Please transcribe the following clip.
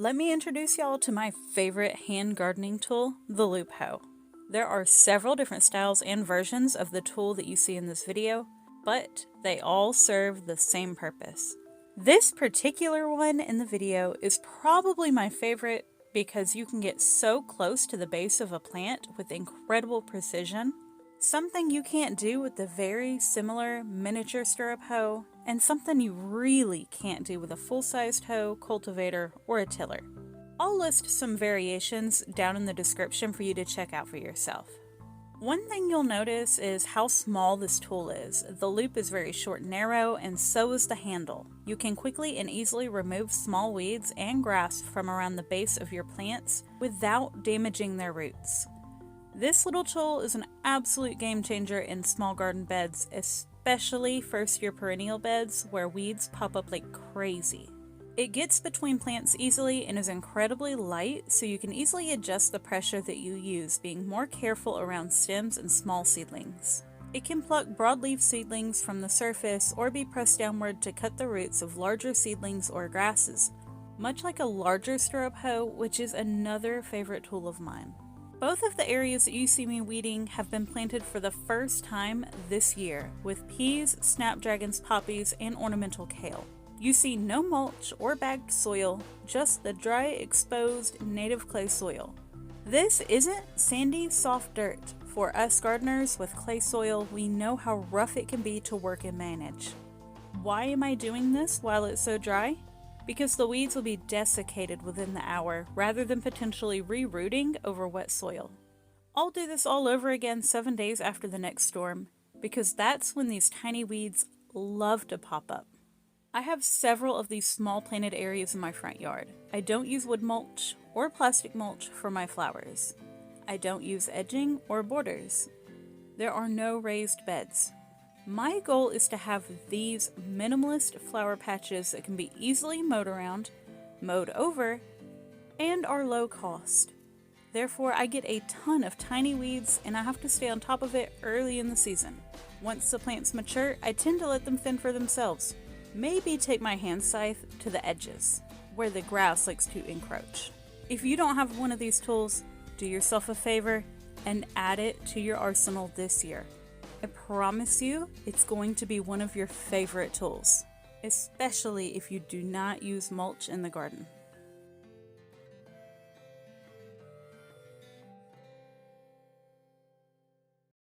Let me introduce y'all to my favorite hand gardening tool, the loop hoe. There are several different styles and versions of the tool that you see in this video, but they all serve the same purpose. This particular one in the video is probably my favorite because you can get so close to the base of a plant with incredible precision, something you can't do with the very similar miniature stirrup hoe, and something you really can't do with a full-sized hoe, cultivator, or a tiller. I'll list some variations down in the description for you to check out for yourself. One thing you'll notice is how small this tool is. The loop is very short and narrow, and so is the handle. You can quickly and easily remove small weeds and grass from around the base of your plants without damaging their roots. This little tool is an absolute game changer in small garden beds, especially first-year perennial beds where weeds pop up like crazy. It gets between plants easily and is incredibly light, so you can easily adjust the pressure that you use, being more careful around stems and small seedlings. It can pluck broadleaf seedlings from the surface or be pressed downward to cut the roots of larger seedlings or grasses, much like a larger stirrup hoe, which is another favorite tool of mine. Both of the areas that you see me weeding have been planted for the first time this year, with peas, snapdragons, poppies, and ornamental kale. You see no mulch or bagged soil, just the dry, exposed, native clay soil. This isn't sandy, soft dirt. For us gardeners with clay soil, we know how rough it can be to work and manage. Why am I doing this while it's so dry? Because the weeds will be desiccated within the hour, rather than potentially re-rooting over wet soil. I'll do this all over again 7 days after the next storm, because that's when these tiny weeds love to pop up. I have several of these small planted areas in my front yard. I don't use wood mulch or plastic mulch for my flowers. I don't use edging or borders. There are no raised beds. My goal is to have these minimalist flower patches that can be easily mowed around, mowed over, and are low cost. Therefore, I get a ton of tiny weeds and I have to stay on top of it early in the season. Once the plants mature, I tend to let them fend for themselves. Maybe take my hand scythe to the edges, where the grass likes to encroach. If you don't have one of these tools, do yourself a favor and add it to your arsenal this year. I promise you, it's going to be one of your favorite tools, especially if you do not use mulch in the garden.